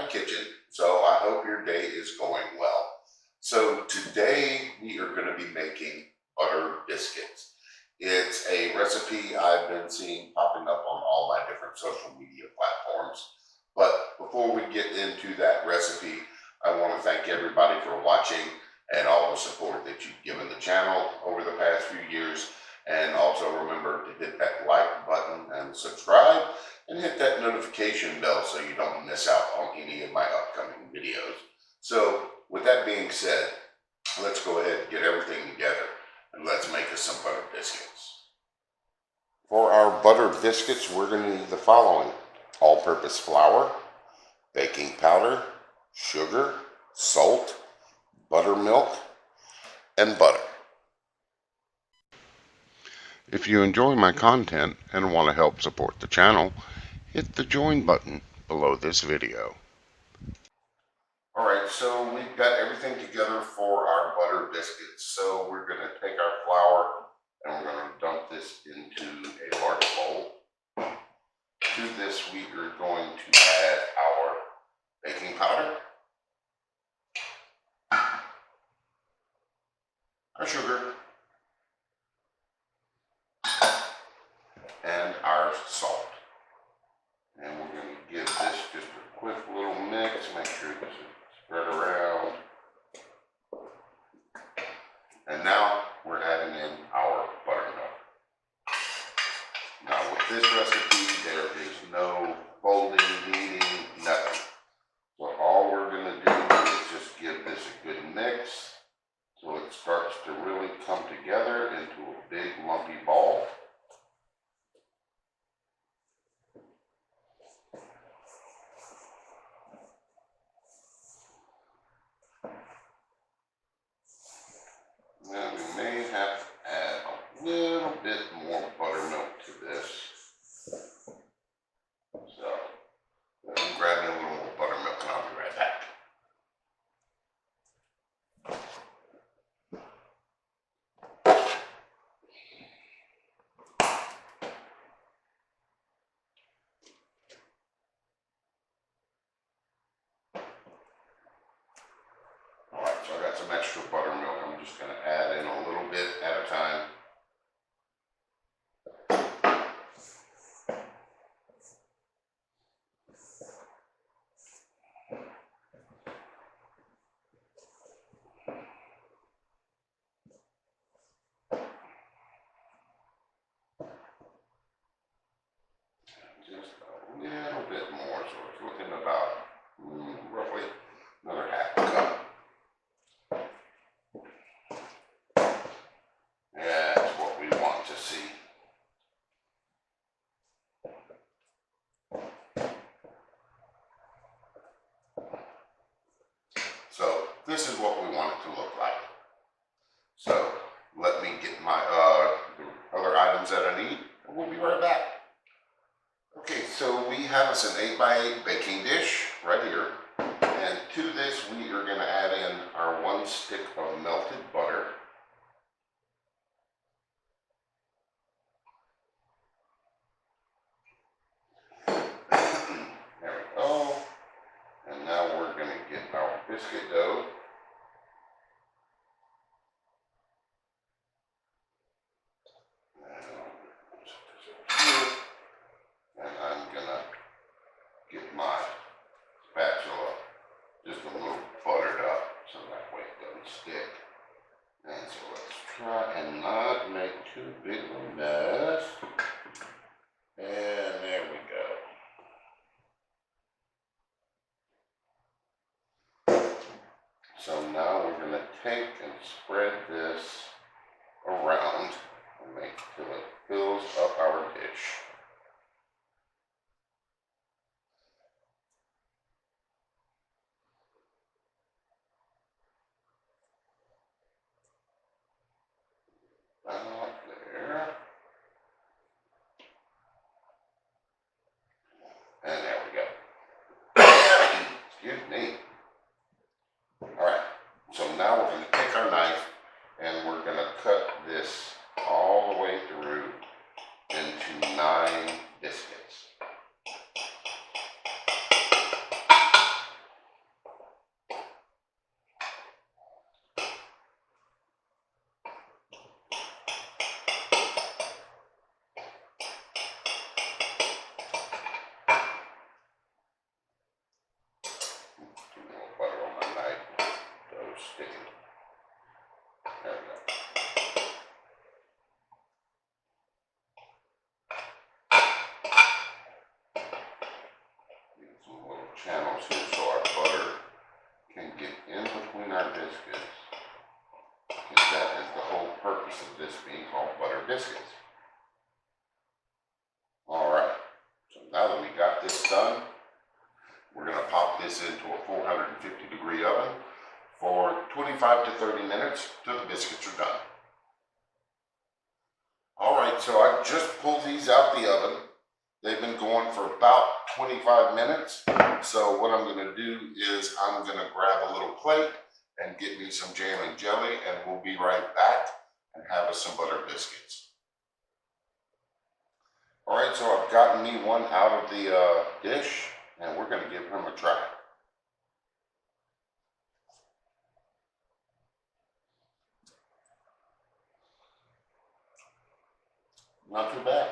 kitchen, so I hope your day is going well. So today we are going to be making butter biscuits. It's a recipe I've been seeing popping up on all my different social media platforms. But before we get into that recipe, I want to thank everybody for watching and all the support that you've given the channel over the past few years. And also remember to hit that like button and subscribe, and hit that notification bell so you don't miss out on any of my upcoming videos. So with that being said, let's go ahead and get everything together and let's make us some butter biscuits. For our butter biscuits, we're going to need the following: all-purpose flour, baking powder, sugar, salt, buttermilk, and butter. If you enjoy my content and want to help support the channel, hit the join button below this video. Alright, so we've got everything together for our butter biscuits. So we're going to take our flour and we're going to dump this into a large bowl. To this we are going to add our baking powder, our sugar, and our salt. And we're going to give this just a quick little mix, make sure this is spread around. And now we're adding in our buttermilk. Now with this recipe, there is no folding, kneading, nothing. So all we're going to do is just give this a good mix so it starts to really come together into a big lumpy ball. Now we may have to add a little bit more buttermilk to this. So I'm grabbing a little more buttermilk and I'll be right back. Alright, so I got some extra buttermilk. I'm just going to add in a little bit at a time. Just a little bit more, so it's looking about roughly another half a cup. That's what we want to see. So this is what we want it to look like. So let me get my the other items that I need, and we'll be right back. Okay, so we have us an 8x8 baking dish right here, and to this we are going to add in our 1 stick of melted butter. There we go. And now we're going to get our biscuit dough. And I'm going to get my spatula just a little buttered up so that way it doesn't stick. And so let's try and not make too big of a mess. And there we go. So now we're going to take and spread this around and make it till it fills up our dish. About there. And there we go. Excuse me. Alright, so now we're going to take our knife and we're going to cut this all the way through into 9 biscuits. sticking. There we go. Get some little channels here so our butter can get in between our biscuits. Because that is the whole purpose of this being called butter biscuits. Alright, so now that we got this done, we're going to pop this into a 450-degree oven for 25 to 30 minutes till the biscuits are done. Alright, so I just pulled these out the oven. They've been going for about 25 minutes. So what I'm going to do is I'm going to grab a little plate and get me some jam and jelly, and we'll be right back and have us some butter biscuits. Alright, so I've gotten me one out of the dish, and we're going to give him a try. Not too bad.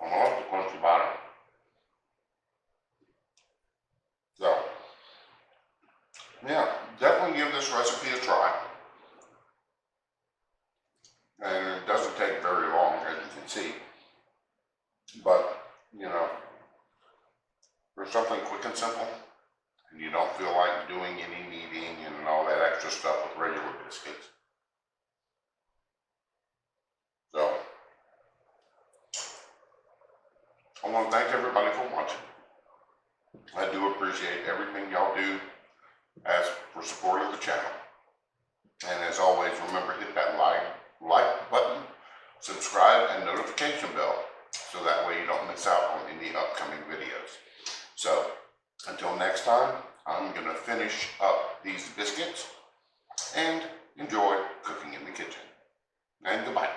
I love the crunchy bottom. So, yeah, definitely give this recipe a try. And it doesn't take very long, as you can see. But, you know, for something quick and simple, and you don't feel like doing any kneading and all that extra stuff with regular biscuits. So, I want to thank everybody for watching. I do appreciate everything y'all do as for supporting the channel. And as always, remember, hit that like button, subscribe, and notification bell, so that way you don't miss out on any upcoming videos. So, until next time, I'm going to finish up these biscuits and enjoy cooking in the kitchen. And goodbye.